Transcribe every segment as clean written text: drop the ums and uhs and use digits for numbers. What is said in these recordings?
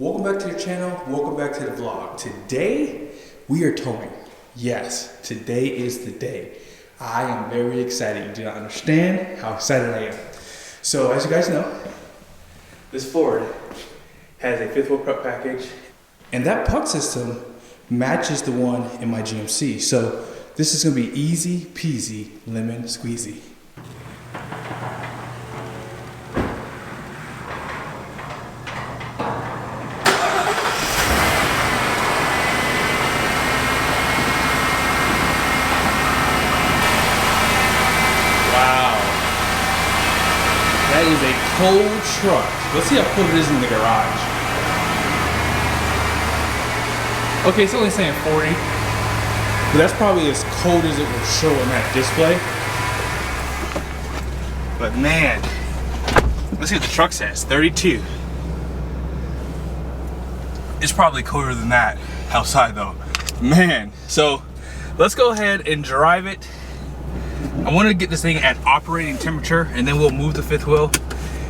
Welcome back to the channel, welcome back to the vlog. Today, we are towing. Yes, today is the day. I am very excited. You do not understand how excited I am. So, as you guys know, this Ford has a fifth wheel prep package, and that puck system matches the one in my GMC. So, this is gonna be easy peasy lemon squeezy. That is a cold truck. Let's see how cold it is in the garage. Okay, it's only saying 40, but that's probably as cold as it will show on that display. But man, let's see what the truck says, 32. It's probably colder than that outside though. Man, so let's go ahead and drive it. I want to get this thing at operating temperature, and then we'll move the fifth wheel,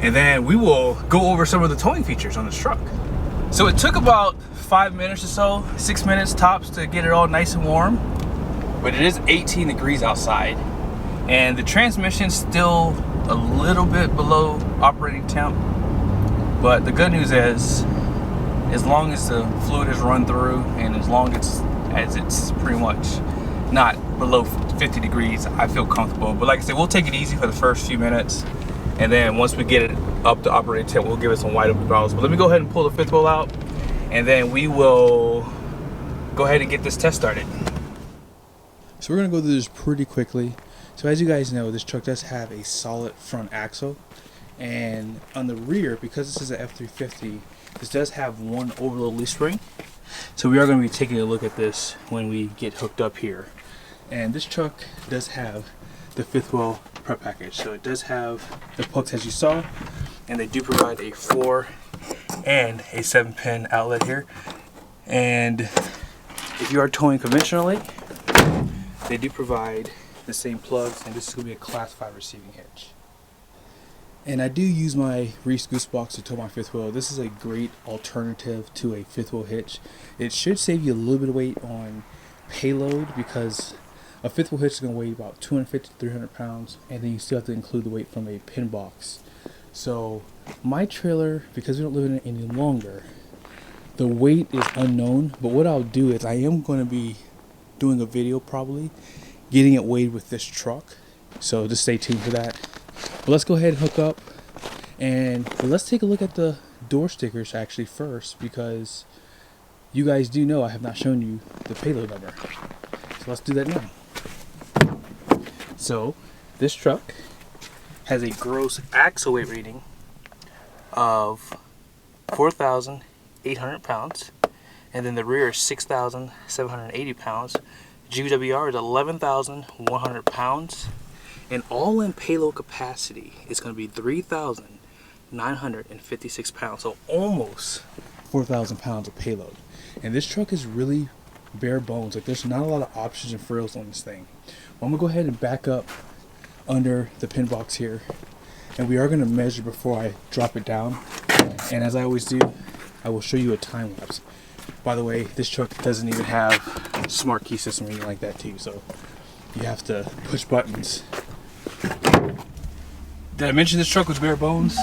and then we will go over some of the towing features on this truck. So it took about 5 minutes or so, 6 minutes tops to get it all nice and warm, but it is 18 degrees outside, and the transmission's still a little bit below operating temp. But the good news is, as long as the fluid has run through, and as long as it's pretty much not below 50 degrees, I feel comfortable. But like I said, we'll take it easy for the first few minutes, and then once we get it up to operating temp, we'll give it some wide open throttle. But let me go ahead and pull the fifth wheel out, and then we will go ahead and get this test started. So we're gonna go through this pretty quickly. So as you guys know, this truck does have a solid front axle, and on the rear, because this is an F350, this does have one overload leaf spring. So we are going to be taking a look at this when we get hooked up here. And this truck does have the fifth wheel prep package. So it does have the pucks as you saw, and they do provide a 4 and a 7-pin outlet here. And if you are towing conventionally, they do provide the same plugs, and this is going to be a class 5 receiving hitch. And I do use my Reese Goose Box to tow my fifth wheel. This is a great alternative to a fifth wheel hitch. It should save you a little bit of weight on payload, because a fifth wheel hitch is going to weigh about 250 to 300 pounds, and then you still have to include the weight from a pin box. So my trailer, because we don't live in it any longer, the weight is unknown. But what I'll do is I am going to be doing a video probably getting it weighed with this truck. So just stay tuned for that. But let's go ahead and hook up, and let's take a look at the door stickers actually first, because you guys do know I have not shown you the payload number. So let's do that now. So this truck has a gross axle weight rating of 4,800 pounds, and then the rear is 6,780 pounds. GWR is 11,100 pounds. And all-in payload capacity is going to be 3,956 pounds, so almost 4,000 pounds of payload. And this truck is really bare bones. Like, there's not a lot of options and frills on this thing. Well, I'm going to go ahead and back up under the pin box here, and we are going to measure before I drop it down. And as I always do, I will show you a time lapse. By the way, this truck doesn't even have a smart key system or anything like that too, so you have to push buttons. Did I mention this truck was bare bones?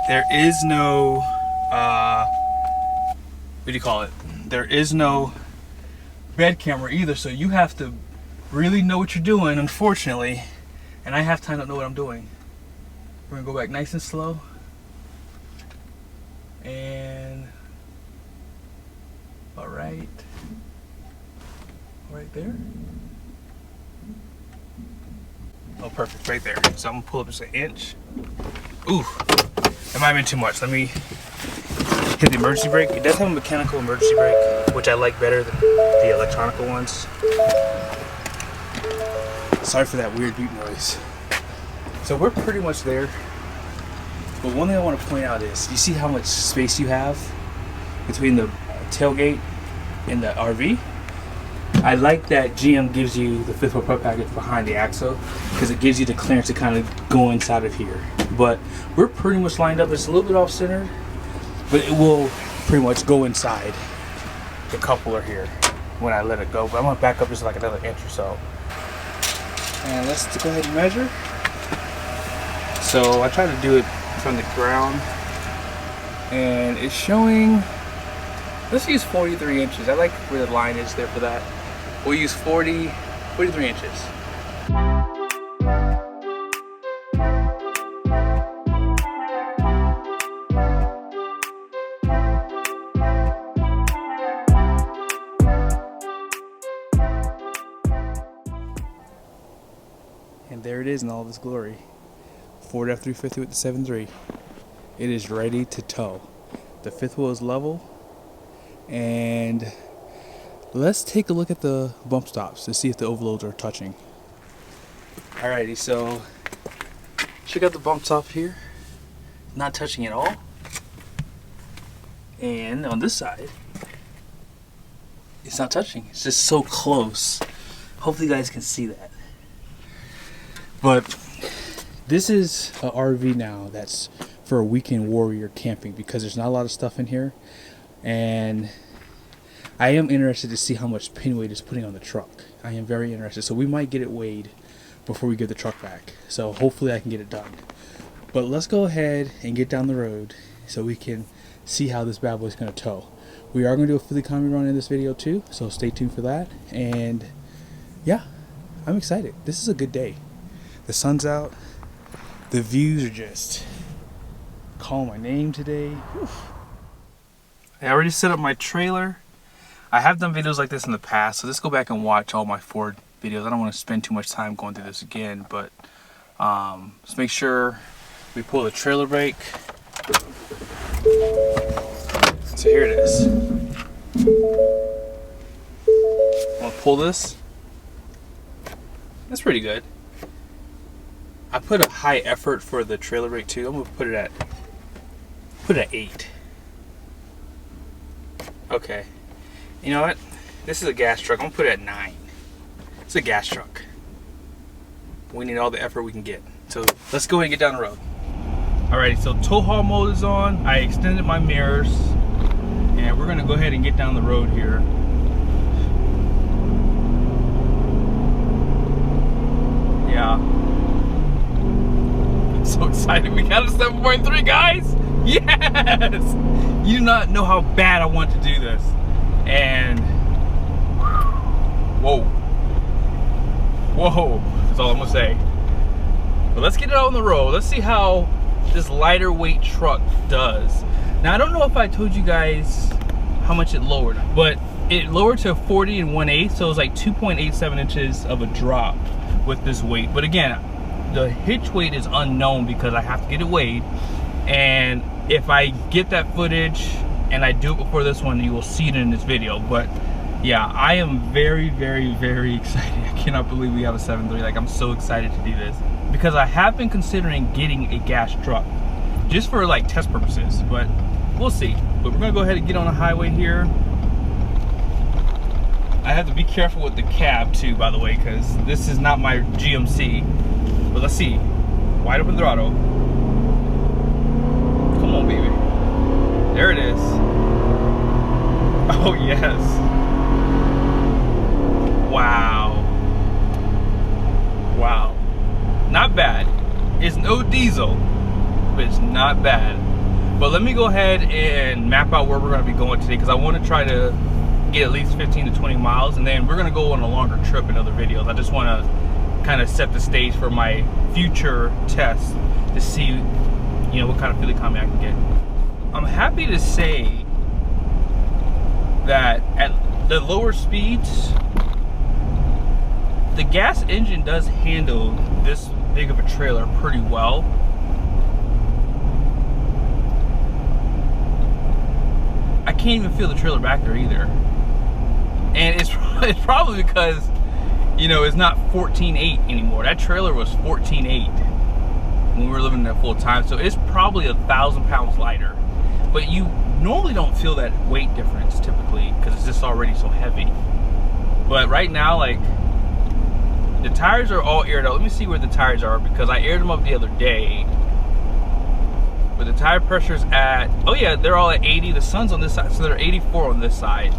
There is no, what do you call it? There is no bed camera either, so you have to really know what you're doing, unfortunately. And I have time to know what I'm doing. We're gonna go back nice and slow. And, all right there. Oh, perfect, right there. So I'm gonna pull up just an inch. Ooh, that might have been too much. Let me hit the emergency brake. It does have a mechanical emergency brake, which I like better than the electronic ones. Sorry for that weird beep noise. So we're pretty much there. But one thing I want to point out is, you see how much space you have between the tailgate and the RV? I like that GM gives you the fifth wheel prep package behind the axle, because it gives you the clearance to kind of go inside of here. But we're pretty much lined up. It's a little bit off-centered, but it will pretty much go inside the coupler here when I let it go. But I'm gonna back up just like another inch or so. And let's go ahead and measure. So I try to do it from the ground, and it's showing, let's use 43 inches. I like where the line is there for that. We'll use 43 inches. And there it is in all of its glory. Ford F350 with the 7.3. It is ready to tow. The fifth wheel is level. And let's take a look at the bump stops to see if the overloads are touching. Alrighty, so check out the bump stop here. Not touching at all. And on this side, it's not touching. It's just so close. Hopefully you guys can see that. But this is a RV now that's for a weekend warrior camping, because there's not a lot of stuff in here, and I am interested to see how much pin weight is putting on the truck. I am very interested, so we might get it weighed before we give the truck back. So hopefully I can get it done. But let's go ahead and get down the road so we can see how this bad boy is going to tow. We are going to do a Philly Commie run in this video too, so stay tuned for that. And yeah, I'm excited. This is a good day. The sun's out. The views are just calling my name today. Whew. I already set up my trailer. I have done videos like this in the past, so let's go back and watch all my Ford videos. I don't want to spend too much time going through this again, but let's make sure we pull the trailer brake. So here it is. I'm gonna pull this. That's pretty good. I put a high effort for the trailer brake too. I'm gonna put it at 8. Okay. You know what? This is a gas truck. I'm gonna put it at 9. It's a gas truck. We need all the effort we can get. So let's go ahead and get down the road. Alrighty, so tow haul mode is on. I extended my mirrors, and we're gonna go ahead and get down the road here. Yeah. So excited, we got a 7.3, guys. Yes, you do not know how bad I want to do this. And whoa, that's all I'm gonna say. But let's get it out on the road. Let's see how this lighter weight truck does. Now I don't know if I told you guys how much it lowered, but it lowered to 40 1/8, so it was like 2.87 inches of a drop with this weight. But again, the hitch weight is unknown because I have to get it weighed, and if I get that footage and I do it before this one, you will see it in this video. But yeah, I am very, very, very excited. I cannot believe we have a 7.3. Like, I'm so excited to do this because I have been considering getting a gas truck just for like test purposes, but we'll see. But we're gonna go ahead and get on the highway here. I have to be careful with the cab too, by the way, because this is not my GMC. But let's see. Wide open throttle. Come on, baby. There it is. Oh, yes. Wow. Wow. Not bad. It's no diesel, but it's not bad. But let me go ahead and map out where we're going to be going today, because I want to try to get at least 15 to 20 miles, and then we're going to go on a longer trip in other videos. I just want to kind of set the stage for my future tests to see, you know, what kind of Philly Commie I can get. I'm happy to say that at the lower speeds, the gas engine does handle this big of a trailer pretty well. I can't even feel the trailer back there either. And it's probably because, you know, it's not 14.8 anymore. That trailer was 14.8 when we were living there full time. So it's probably 1,000 pounds lighter. But you normally don't feel that weight difference typically because it's just already so heavy. But right now, like, the tires are all aired out. Let me see where the tires are, because I aired them up the other day. But the tire pressure's at, oh yeah, they're all at 80. The sun's on this side, so they're 84 on this side.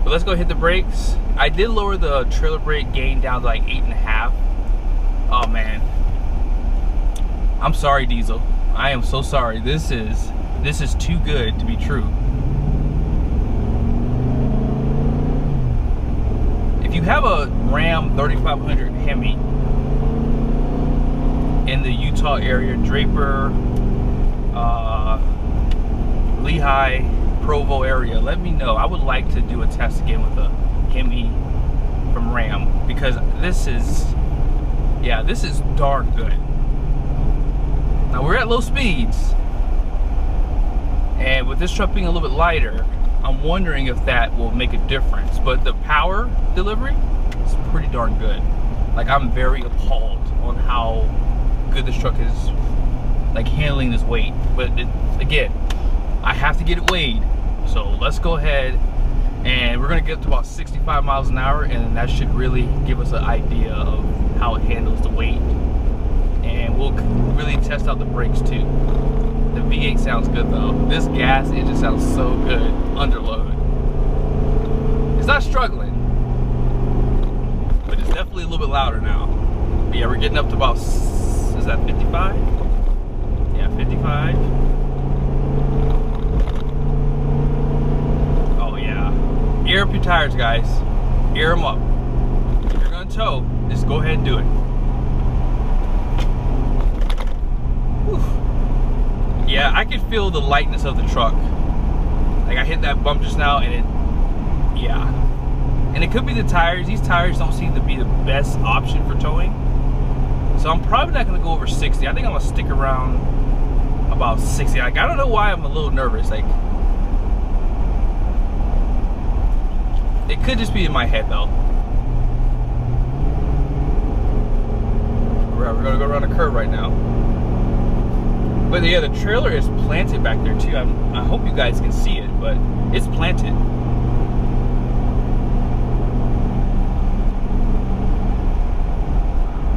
But let's go hit the brakes. I did lower the trailer brake gain down to like 8.5. Oh man, I'm sorry, diesel. I am so sorry. This is too good to be true. If you have a Ram 3500 Hemi in the Utah area, Draper, Lehigh, Provo area, let me know. I would like to do a test again with a Hemi from Ram, because this is darn good. Now we're at low speeds, and with this truck being a little bit lighter, I'm wondering if that will make a difference. But the power delivery is pretty darn good. Like, I'm very appalled on how good this truck is, like, handling this weight. But again, I have to get it weighed. So let's go ahead, and we're gonna get to about 65 miles an hour, and that should really give us an idea of how it handles the weight. And we'll really test out the brakes too. The V8 sounds good though. This gas engine sounds so good under load. It's not struggling, but it's definitely a little bit louder now. But yeah, we're getting up to about, is that 55? Yeah, 55. Oh yeah. Air up your tires, guys. Air them up. If you're gonna tow, just go ahead and do it. Yeah, I can feel the lightness of the truck. Like, I hit that bump just now, and and it could be the tires. These tires don't seem to be the best option for towing, so I'm probably not gonna go over 60. I think I'm gonna stick around about 60. Like, I don't know why I'm a little nervous. Like, it could just be in my head though. We're gonna go around a curve right now. But yeah, the trailer is planted back there too. I hope you guys can see it, but it's planted.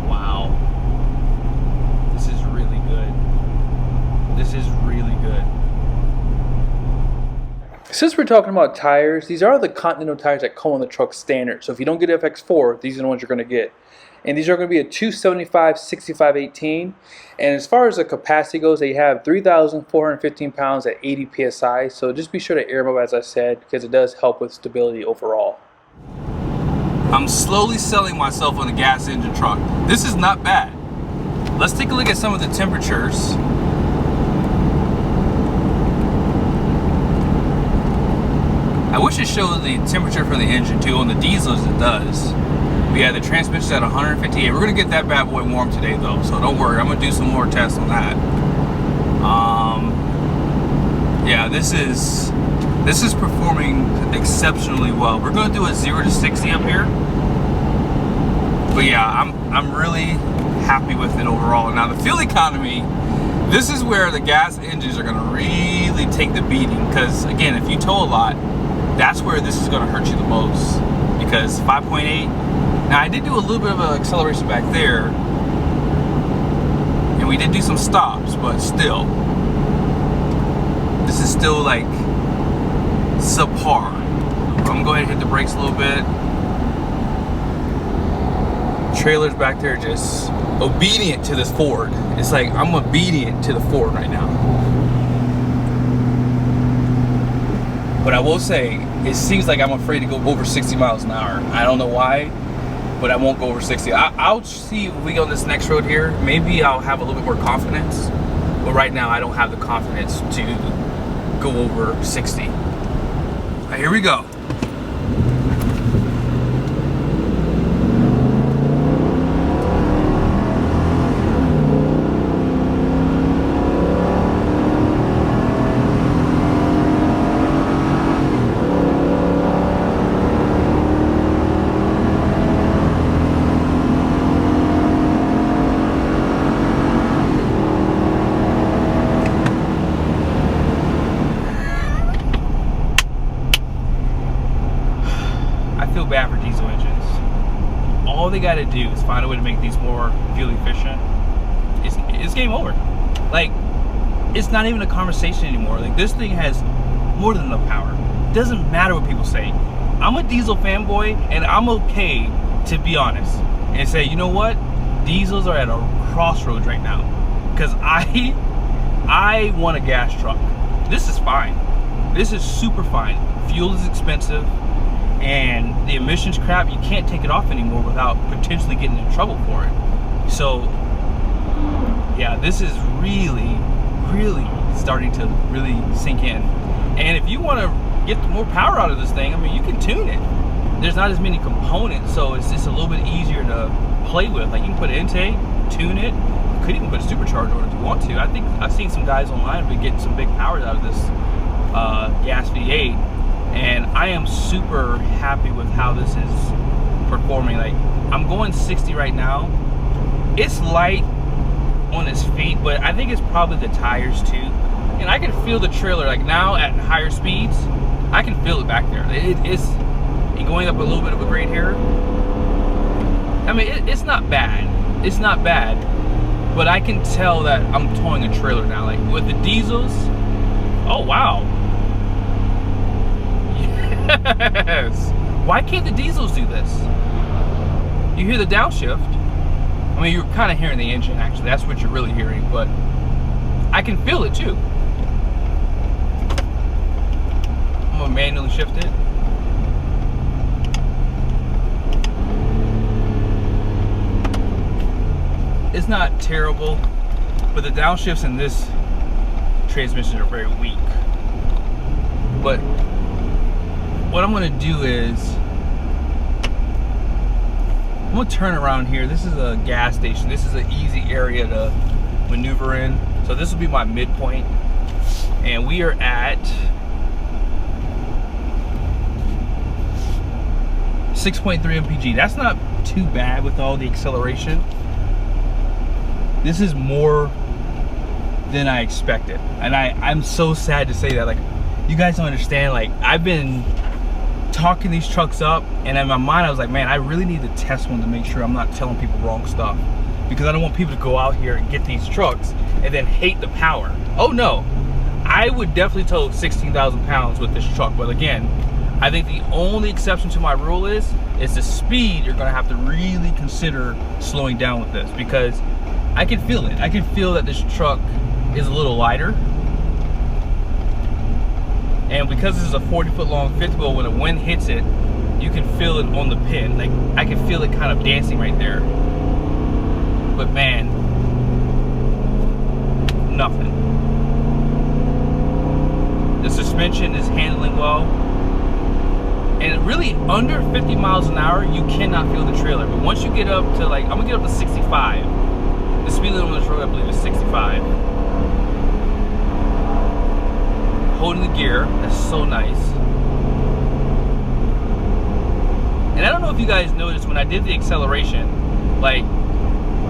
Wow. This is really good. This is really good. Since we're talking about tires, these are the Continental tires that come on the truck standard. So if you don't get FX4, these are the ones you're gonna get. And these are going to be a 275 65/18. And as far as the capacity goes, they have 3,415 pounds at 80 psi. So just be sure to air them up, as I said, because it does help with stability overall. I'm slowly selling myself on the gas engine truck. This is not bad. Let's take a look at some of the temperatures. I wish it showed the temperature for the engine too. On the diesels it does. Yeah, the transmission's at 158. We're gonna get that bad boy warm today though, so don't worry. I'm gonna do some more tests on that. Yeah, this is performing exceptionally well. We're gonna do a 0 to 60 up here, but yeah, I'm really happy with it overall. Now the fuel economy, this is where the gas engines are gonna really take the beating, because again, if you tow a lot, that's where this is gonna hurt you the most, because 5.8. Now I did do a little bit of an acceleration back there, and we did do some stops, but still, this is still like subpar. I'm gonna go ahead and hit the brakes a little bit. Trailer's back there just obedient to this Ford. It's like I'm obedient to the Ford right now. But I will say, it seems like I'm afraid to go over 60 miles an hour. I don't know why, but I won't go over 60. I'll see if we go on this next road here. Maybe I'll have a little bit more confidence. But right now, I don't have the confidence to go over 60. All right, here we go. Bad for diesel engines. All they got to do is find a way to make these more fuel efficient. It's game over. Like, it's not even a conversation anymore. Like, this thing has more than enough power. Doesn't matter what people say. I'm a diesel fanboy, and I'm okay to be honest and say, you know what, diesels are at a crossroads right now, because I want a gas truck. This is fine. This is super fine. Fuel is expensive, and the emissions crap, you can't take it off anymore without potentially getting in trouble for it. So yeah, this is really starting to really sink in. And if you want to get more power out of this thing, I mean, you can tune it. There's not as many components, so it's just a little bit easier to play with. Like, you can put an intake, tune it. You could even put a supercharger on it if you want to. I think I've seen some guys online be getting some big powers out of this gas V8, and I am super happy with how this is performing. Like, I'm going 60 right now. It's light on its feet, but I think it's probably the tires too. And I can feel the trailer, like now at higher speeds, I can feel it back there. It's going up a little bit of a grade here. I mean, it's not bad. It's not bad, but I can tell that I'm towing a trailer now. Like with the diesels, oh wow. Yes. Why can't the diesels do this? You hear the downshift. I mean, you're kind of hearing the engine, actually. That's what you're really hearing, but I can feel it too. I'm gonna manually shift it. It's not terrible, but the downshifts in this transmission are very weak. But what I'm gonna do is, I'm gonna turn around here. This is a gas station. This is an easy area to maneuver in. So this will be my midpoint. And we are at 6.3 mpg. That's not too bad with all the acceleration. This is more than I expected. And I'm so sad to say that. Like, you guys don't understand. Like, I've been talking these trucks up, and in my mind I was like, man, I really need to test one to make sure I'm not telling people wrong stuff, because I don't want people to go out here and get these trucks and then hate the power. Oh no, I would definitely tow 16,000 pounds with this truck. But again, I think the only exception to my rule is the speed. You're gonna have to really consider slowing down with this, because I can feel it. I can feel that this truck is a little lighter. And because this is a 40-foot long fifth wheel, when the wind hits it, you can feel it on the pin. Like, I can feel it kind of dancing right there. But man, nothing. The suspension is handling well. And really, under 50 miles an hour, you cannot feel the trailer. But once you get up to, like, I'm gonna get up to 65. The speed limit on this road, I believe, is 65. Holding the gear, that's so nice. And I don't know if you guys noticed, when I did the acceleration, like,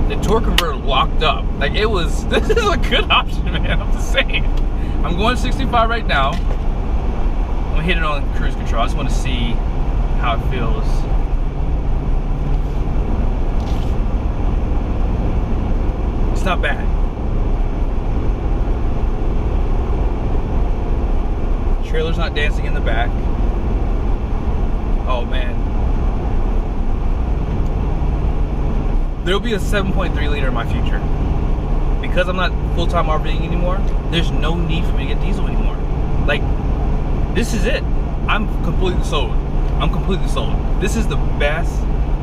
the torque converter locked up. Like, it was, this is a good option, man, I'm just saying. I'm going 65 right now. I'm gonna hit it on cruise control. I just wanna see how it feels. It's not bad. Trailer's not dancing in the back. Oh man. There'll be a 7.3 liter in my future. Because I'm not full-time RVing anymore, there's no need for me to get diesel anymore. Like, this is it. I'm completely sold. I'm completely sold. This is the best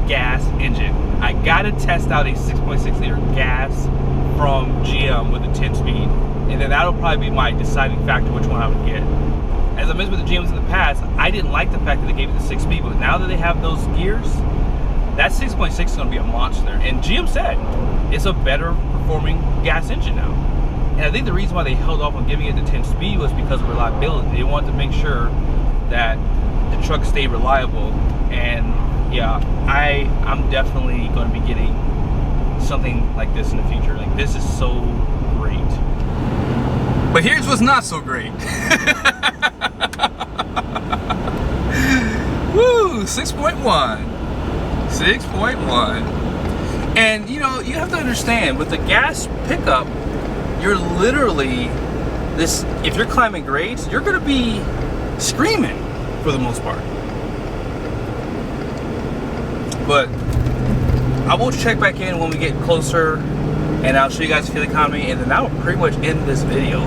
gas engine. I gotta test out a 6.6 liter gas from GM with a 10-speed, and then that'll probably be my deciding factor which one I would get. As I mentioned with the GMs in the past, I didn't like the fact that they gave it the 6-speed, but now that they have those gears, that 6.6 is going to be a monster. And GM said it's a better performing gas engine now. And I think the reason why they held off on giving it the 10-speed was because of reliability. They wanted to make sure that the truck stayed reliable. And yeah, I'm definitely going to be getting something like this in the future. Like, this is so great. But here's what's not so great. Woo, 6.1. 6.1. And you know, you have to understand, with the gas pickup, you're literally this, if you're climbing grades, you're gonna be screaming for the most part. But I will check back in when we get closer, and I'll show you guys fuel economy, and then that will pretty much end this video.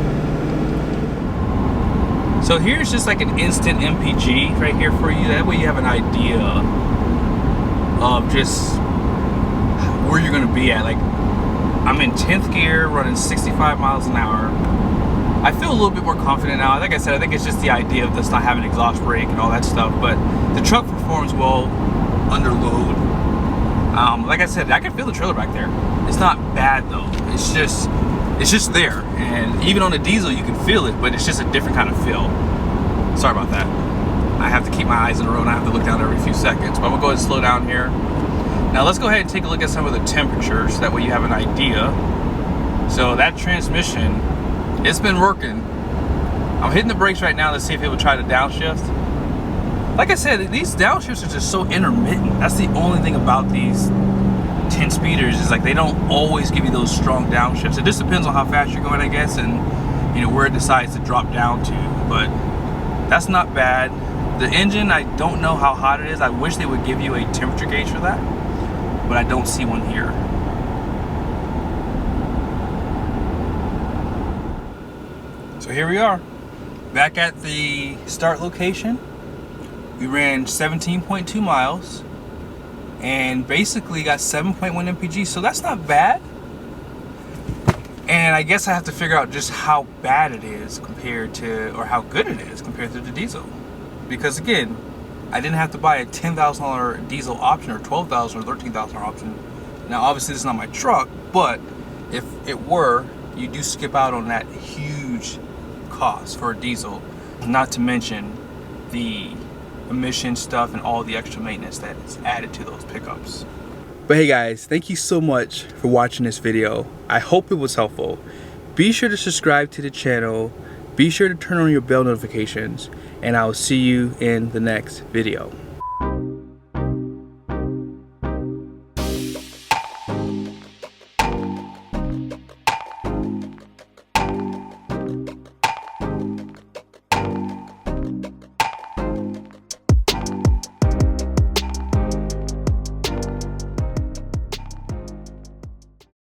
So here's just like an instant MPG right here for you. That way you have an idea of just where you're gonna be at. Like, I'm in 10th gear, running 65 miles an hour. I feel a little bit more confident now. Like I said, I think it's just the idea of this not having an exhaust brake and all that stuff, but the truck performs well under load. Like I said, I can feel the trailer back there. It's not bad though. It's just there. And even on a diesel, you can feel it, but it's just a different kind of feel. Sorry about that. I have to keep my eyes in a row and I have to look down every few seconds, but I'm gonna go ahead and slow down here. Now let's go ahead and take a look at some of the temperatures. That way you have an idea. So that transmission, it's been working. I'm hitting the brakes right now. Let's see if it will try to downshift. Like I said, these downshifts are just so intermittent. That's the only thing about these 10 speeders, is like they don't always give you those strong downshifts. It just depends on how fast you're going, I guess, and you know where it decides to drop down to. But that's not bad. The engine, I don't know how hot it is. I wish they would give you a temperature gauge for that, but I don't see one here. So here we are, back at the start location. We ran 17.2 miles and basically got 7.1 mpg, so that's not bad. And I guess I have to figure out just how bad it is compared to, or how good it is compared to the diesel. Because again, I didn't have to buy a $10,000 diesel option or $12,000 or $13,000 option. Now obviously this is not my truck, but if it were, you do skip out on that huge cost for a diesel, not to mention the emission stuff and all the extra maintenance that's added to those pickups. But hey guys, thank you so much for watching this video. I hope it was helpful. Be sure to subscribe to the channel, be sure to turn on your bell notifications, and I will see you in the next video.